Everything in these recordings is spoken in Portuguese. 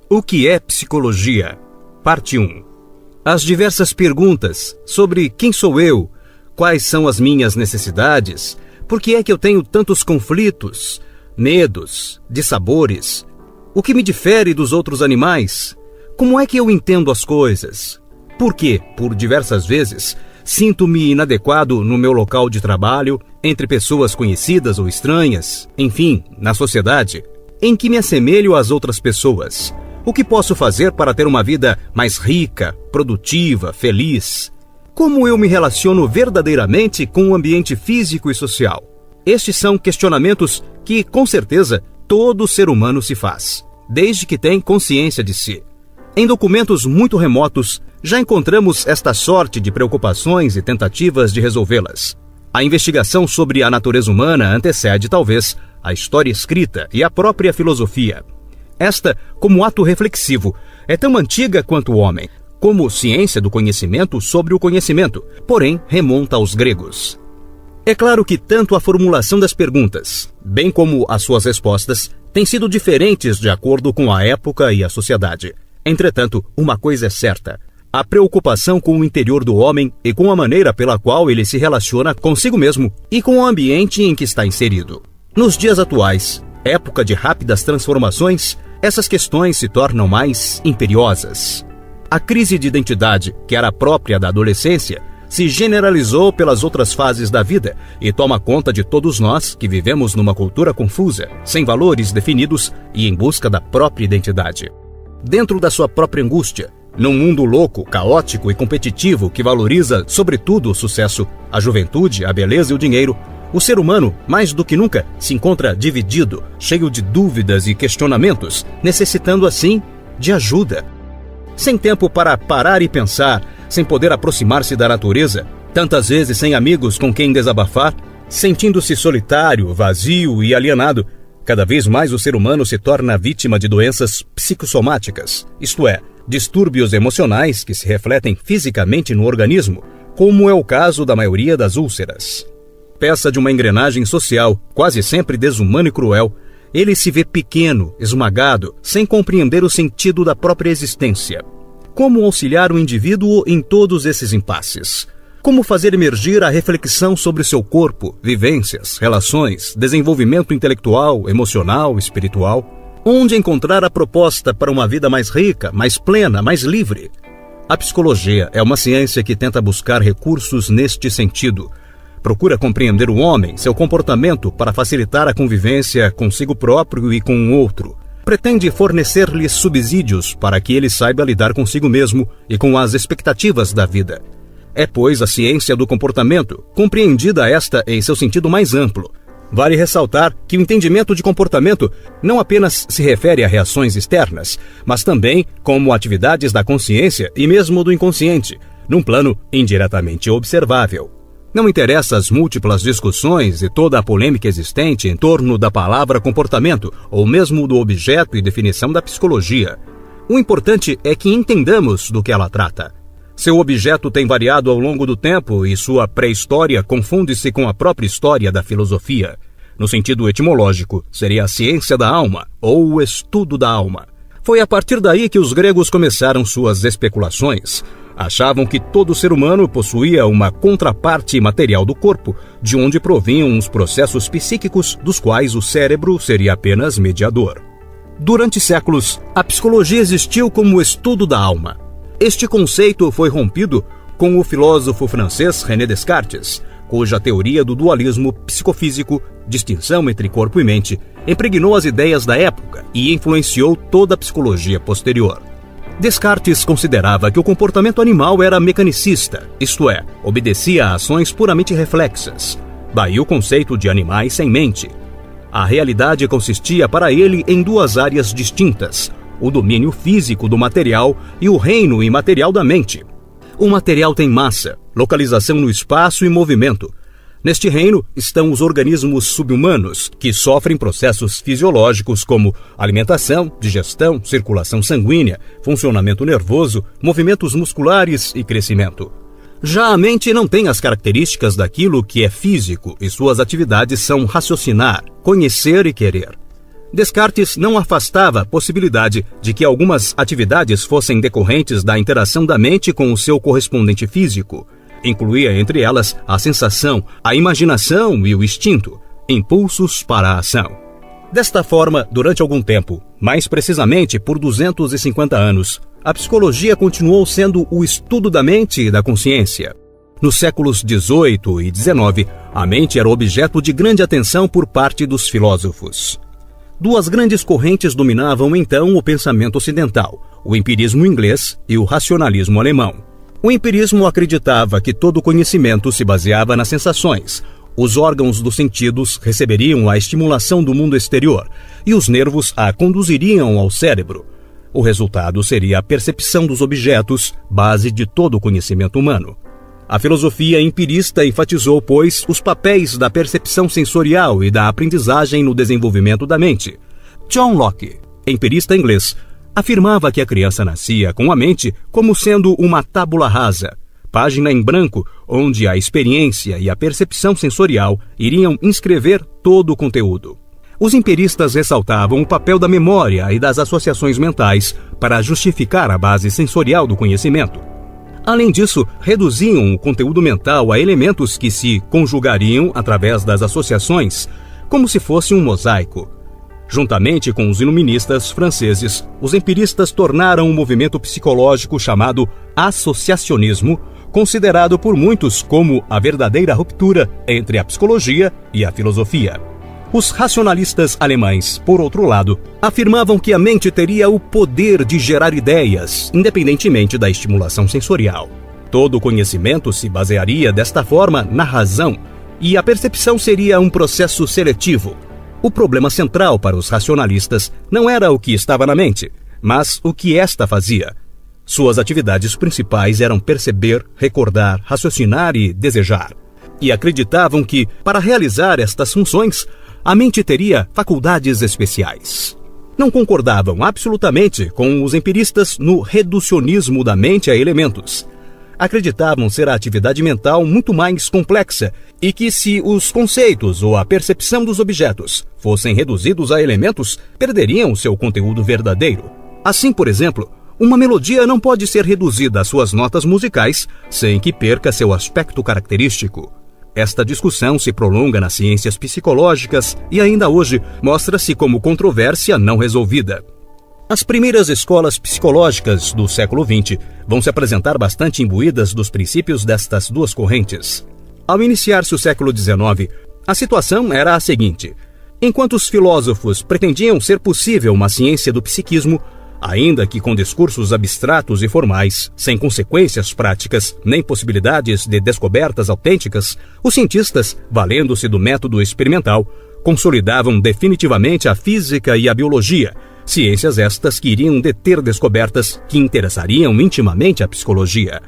O que é psicologia? Parte 1. As diversas perguntas sobre quem sou eu, quais são as minhas necessidades, por que é que eu tenho tantos conflitos, medos, dissabores, o que me difere dos outros animais, como é que eu entendo as coisas, por que, por diversas vezes, sinto-me inadequado no meu local de trabalho, entre pessoas conhecidas ou estranhas, enfim, na sociedade, em que me assemelho às outras pessoas. O que posso fazer para ter uma vida mais rica, produtiva, feliz? Como eu me relaciono verdadeiramente com o ambiente físico e social? Estes são questionamentos que, com certeza, todo ser humano se faz, desde que tem consciência de si. Em documentos muito remotos, já encontramos esta sorte de preocupações e tentativas de resolvê-las. A investigação sobre a natureza humana antecede, talvez, a história escrita e a própria filosofia. Esta, como ato reflexivo, é tão antiga quanto o homem, como ciência do conhecimento sobre o conhecimento, porém remonta aos gregos. É claro que tanto a formulação das perguntas, bem como as suas respostas, têm sido diferentes de acordo com a época e a sociedade. Entretanto, uma coisa é certa: a preocupação com o interior do homem e com a maneira pela qual ele se relaciona consigo mesmo e com o ambiente em que está inserido. Nos dias atuais, época de rápidas transformações, essas questões se tornam mais imperiosas. A crise de identidade, que era própria da adolescência, se generalizou pelas outras fases da vida e toma conta de todos nós que vivemos numa cultura confusa, sem valores definidos e em busca da própria identidade. Dentro da sua própria angústia, num mundo louco, caótico e competitivo que valoriza, sobretudo, o sucesso, a juventude, a beleza e o dinheiro, o ser humano, mais do que nunca, se encontra dividido, cheio de dúvidas e questionamentos, necessitando, assim, de ajuda. Sem tempo para parar e pensar, sem poder aproximar-se da natureza, tantas vezes sem amigos com quem desabafar, sentindo-se solitário, vazio e alienado, cada vez mais o ser humano se torna vítima de doenças psicossomáticas, isto é, distúrbios emocionais que se refletem fisicamente no organismo, como é o caso da maioria das úlceras. Peça de uma engrenagem social, quase sempre desumano e cruel, ele se vê pequeno, esmagado, sem compreender o sentido da própria existência. Como auxiliar o indivíduo em todos esses impasses? Como fazer emergir a reflexão sobre seu corpo, vivências, relações, desenvolvimento intelectual, emocional, espiritual? Onde encontrar a proposta para uma vida mais rica, mais plena, mais livre? A psicologia é uma ciência que tenta buscar recursos neste sentido. Procura compreender o homem, seu comportamento para facilitar a convivência consigo próprio e com o outro. Pretende fornecer-lhe subsídios para que ele saiba lidar consigo mesmo e com as expectativas da vida. É, pois, a ciência do comportamento, compreendida esta em seu sentido mais amplo. Vale ressaltar que o entendimento de comportamento não apenas se refere a reações externas, mas também como atividades da consciência e mesmo do inconsciente, num plano indiretamente observável. Não interessa as múltiplas discussões e toda a polêmica existente em torno da palavra comportamento, ou mesmo do objeto e definição da psicologia. O importante é que entendamos do que ela trata. Seu objeto tem variado ao longo do tempo e sua pré-história confunde-se com a própria história da filosofia. No sentido etimológico, seria a ciência da alma, ou o estudo da alma. Foi a partir daí que os gregos começaram suas especulações. Achavam que todo ser humano possuía uma contraparte material do corpo, de onde provinham os processos psíquicos dos quais o cérebro seria apenas mediador. Durante séculos, a psicologia existiu como o estudo da alma. Este conceito foi rompido com o filósofo francês René Descartes, cuja teoria do dualismo psicofísico, distinção entre corpo e mente, impregnou as ideias da época e influenciou toda a psicologia posterior. Descartes considerava que o comportamento animal era mecanicista, isto é, obedecia a ações puramente reflexas. Daí o conceito de animais sem mente. A realidade consistia para ele em duas áreas distintas: o domínio físico do material e o reino imaterial da mente. O material tem massa, localização no espaço e movimento. Neste reino estão os organismos subhumanos, que sofrem processos fisiológicos como alimentação, digestão, circulação sanguínea, funcionamento nervoso, movimentos musculares e crescimento. Já a mente não tem as características daquilo que é físico e suas atividades são raciocinar, conhecer e querer. Descartes não afastava a possibilidade de que algumas atividades fossem decorrentes da interação da mente com o seu correspondente físico. Incluía entre elas a sensação, a imaginação e o instinto, impulsos para a ação. Desta forma, durante algum tempo, mais precisamente por 250 anos, a psicologia continuou sendo o estudo da mente e da consciência. Nos séculos XVIII e XIX, a mente era objeto de grande atenção por parte dos filósofos. Duas grandes correntes dominavam então o pensamento ocidental, o empirismo inglês e o racionalismo alemão. O empirismo acreditava que todo conhecimento se baseava nas sensações. Os órgãos dos sentidos receberiam a estimulação do mundo exterior e os nervos a conduziriam ao cérebro. O resultado seria a percepção dos objetos, base de todo o conhecimento humano. A filosofia empirista enfatizou, pois, os papéis da percepção sensorial e da aprendizagem no desenvolvimento da mente. John Locke, empirista inglês, afirmava que a criança nascia com a mente como sendo uma tábula rasa, página em branco onde a experiência e a percepção sensorial iriam inscrever todo o conteúdo. Os empiristas ressaltavam o papel da memória e das associações mentais para justificar a base sensorial do conhecimento. Além disso, reduziam o conteúdo mental a elementos que se conjugariam através das associações, como se fosse um mosaico. Juntamente com os iluministas franceses, os empiristas tornaram um movimento psicológico chamado associacionismo, considerado por muitos como a verdadeira ruptura entre a psicologia e a filosofia. Os racionalistas alemães, por outro lado, afirmavam que a mente teria o poder de gerar ideias, independentemente da estimulação sensorial. Todo o conhecimento se basearia desta forma na razão, e a percepção seria um processo seletivo. O problema central para os racionalistas não era o que estava na mente, mas o que esta fazia. Suas atividades principais eram perceber, recordar, raciocinar e desejar. E acreditavam que, para realizar estas funções, a mente teria faculdades especiais. Não concordavam absolutamente com os empiristas no reducionismo da mente a elementos. Acreditavam ser a atividade mental muito mais complexa e que, se os conceitos ou a percepção dos objetos fossem reduzidos a elementos, perderiam seu conteúdo verdadeiro. Assim, por exemplo, uma melodia não pode ser reduzida às suas notas musicais sem que perca seu aspecto característico. Esta discussão se prolonga nas ciências psicológicas e ainda hoje mostra-se como controvérsia não resolvida. As primeiras escolas psicológicas do século XX vão se apresentar bastante imbuídas dos princípios destas duas correntes. Ao iniciar-se o século XIX, a situação era a seguinte: enquanto os filósofos pretendiam ser possível uma ciência do psiquismo, ainda que com discursos abstratos e formais, sem consequências práticas nem possibilidades de descobertas autênticas, os cientistas, valendo-se do método experimental, consolidavam definitivamente a física e a biologia, ciências estas que iriam deter descobertas que interessariam intimamente a psicologia.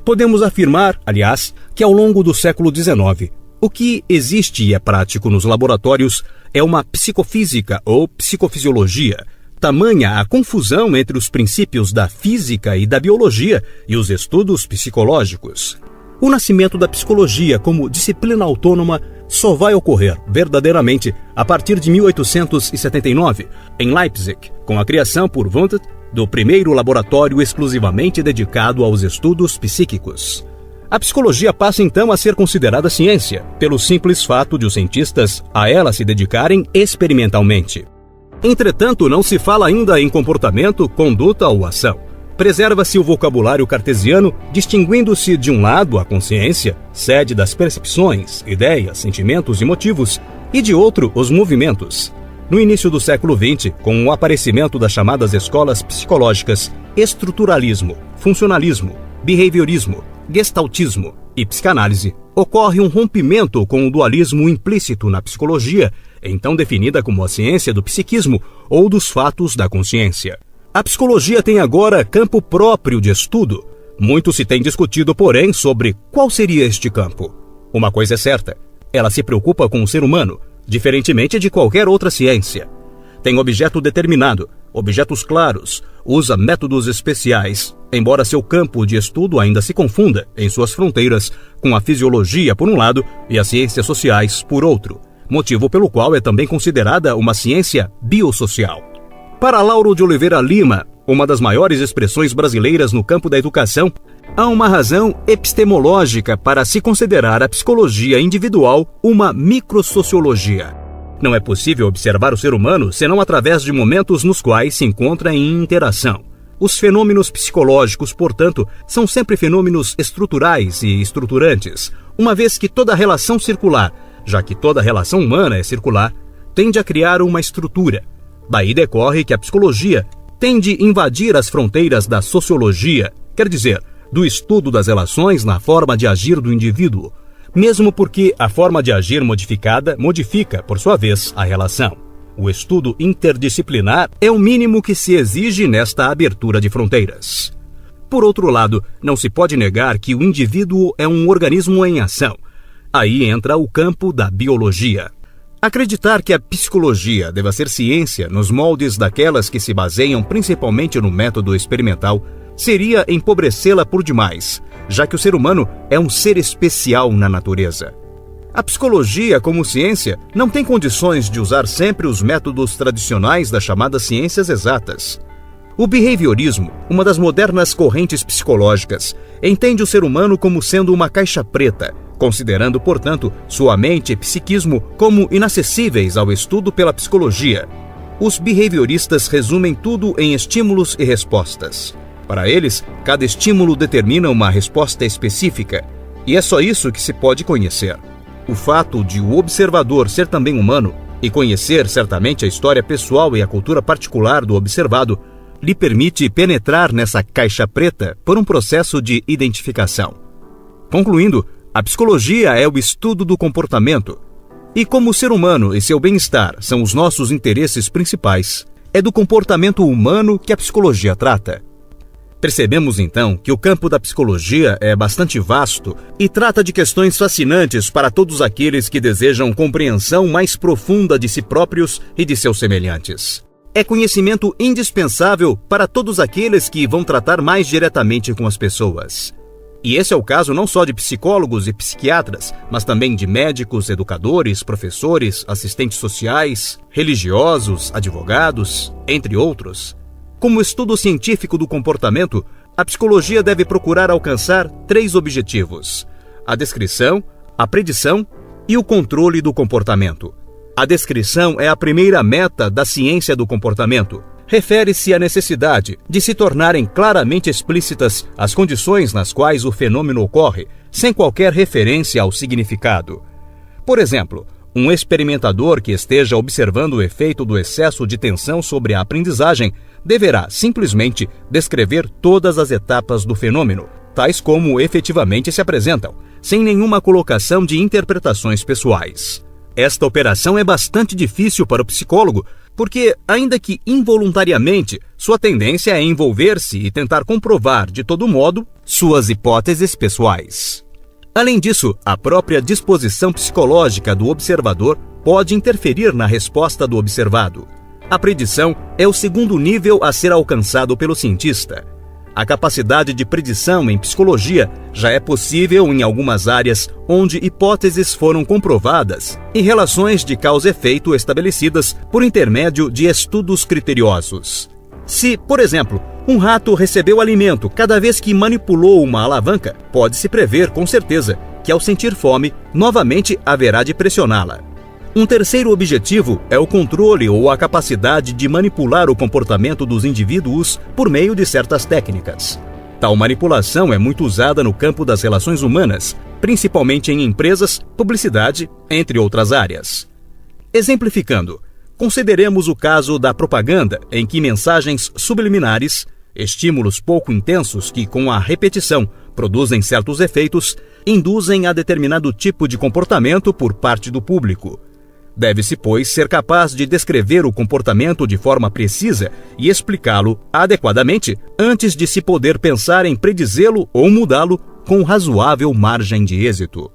Podemos afirmar, aliás, que ao longo do século XIX, o que existe e é prático nos laboratórios é uma psicofísica ou psicofisiologia. Tamanha a confusão entre os princípios da física e da biologia e os estudos psicológicos. O nascimento da psicologia como disciplina autônoma só vai ocorrer verdadeiramente a partir de 1879, em Leipzig, com a criação por Wundt do primeiro laboratório exclusivamente dedicado aos estudos psíquicos. A psicologia passa então a ser considerada ciência, pelo simples fato de os cientistas a ela se dedicarem experimentalmente. Entretanto, não se fala ainda em comportamento, conduta ou ação. Preserva-se o vocabulário cartesiano, distinguindo-se de um lado a consciência, sede das percepções, ideias, sentimentos e motivos, e de outro os movimentos. No início do século XX, com o aparecimento das chamadas escolas psicológicas estruturalismo, funcionalismo, behaviorismo, gestaltismo e psicanálise, ocorre um rompimento com o dualismo implícito na psicologia, então definida como a ciência do psiquismo ou dos fatos da consciência. A psicologia tem agora campo próprio de estudo. Muito se tem discutido, porém, sobre qual seria este campo. Uma coisa é certa: ela se preocupa com o ser humano, diferentemente de qualquer outra ciência. Tem objeto determinado, objetos claros, usa métodos especiais, embora seu campo de estudo ainda se confunda, em suas fronteiras, com a fisiologia por um lado e as ciências sociais por outro. motivo pelo qual é também considerada uma ciência biosocial. Para Lauro de Oliveira Lima, uma das maiores expressões brasileiras no campo da educação, há uma razão epistemológica para se considerar a psicologia individual uma microsociologia. Não é possível observar o ser humano senão através de momentos nos quais se encontra em interação. Os fenômenos psicológicos, portanto, são sempre fenômenos estruturais e estruturantes, uma vez que toda relação circular, já que toda relação humana é circular, tende a criar uma estrutura. Daí decorre que a psicologia tende a invadir as fronteiras da sociologia, quer dizer, do estudo das relações na forma de agir do indivíduo, mesmo porque a forma de agir modificada modifica, por sua vez, a relação. O estudo interdisciplinar é o mínimo que se exige nesta abertura de fronteiras. Por outro lado, não se pode negar que o indivíduo é um organismo em ação. Aí entra o campo da biologia. Acreditar que a psicologia deva ser ciência nos moldes daquelas que se baseiam principalmente no método experimental seria empobrecê-la por demais, já que o ser humano é um ser especial na natureza. A psicologia, como ciência, não tem condições de usar sempre os métodos tradicionais das chamadas ciências exatas. O behaviorismo, uma das modernas correntes psicológicas, entende o ser humano como sendo uma caixa preta, considerando, portanto, sua mente e psiquismo como inacessíveis ao estudo pela psicologia. Os behavioristas resumem tudo em estímulos e respostas. Para eles, cada estímulo determina uma resposta específica, e é só isso que se pode conhecer. O fato de o observador ser também humano e conhecer certamente a história pessoal e a cultura particular do observado lhe permite penetrar nessa caixa preta por um processo de identificação. Concluindo, a psicologia é o estudo do comportamento. E como o ser humano e seu bem-estar são os nossos interesses principais, é do comportamento humano que a psicologia trata. Percebemos então que o campo da psicologia é bastante vasto e trata de questões fascinantes para todos aqueles que desejam compreensão mais profunda de si próprios e de seus semelhantes. É conhecimento indispensável para todos aqueles que vão tratar mais diretamente com as pessoas. E esse é o caso não só de psicólogos e psiquiatras, mas também de médicos, educadores, professores, assistentes sociais, religiosos, advogados, entre outros. Como estudo científico do comportamento, a psicologia deve procurar alcançar 3 objetivos: a descrição, a predição e o controle do comportamento. A descrição é a primeira meta da ciência do comportamento. Refere-se à necessidade de se tornarem claramente explícitas as condições nas quais o fenômeno ocorre, sem qualquer referência ao significado. Por exemplo, um experimentador que esteja observando o efeito do excesso de tensão sobre a aprendizagem deverá simplesmente descrever todas as etapas do fenômeno, tais como efetivamente se apresentam, sem nenhuma colocação de interpretações pessoais. Esta operação é bastante difícil para o psicólogo, porque, ainda que involuntariamente, sua tendência é envolver-se e tentar comprovar, de todo modo, suas hipóteses pessoais. Além disso, a própria disposição psicológica do observador pode interferir na resposta do observado. A predição é o segundo nível a ser alcançado pelo cientista. A capacidade de predição em psicologia já é possível em algumas áreas onde hipóteses foram comprovadas e relações de causa e efeito estabelecidas por intermédio de estudos criteriosos. Se, por exemplo, um rato recebeu alimento cada vez que manipulou uma alavanca, pode-se prever com certeza que, ao sentir fome, novamente haverá de pressioná-la. Um terceiro objetivo é o controle ou a capacidade de manipular o comportamento dos indivíduos por meio de certas técnicas. Tal manipulação é muito usada no campo das relações humanas, principalmente em empresas, publicidade, entre outras áreas. Exemplificando, consideremos o caso da propaganda, em que mensagens subliminares, estímulos pouco intensos que, com a repetição, produzem certos efeitos, induzem a determinado tipo de comportamento por parte do público. Deve-se, pois, ser capaz de descrever o comportamento de forma precisa e explicá-lo adequadamente antes de se poder pensar em predizê-lo ou mudá-lo com razoável margem de êxito.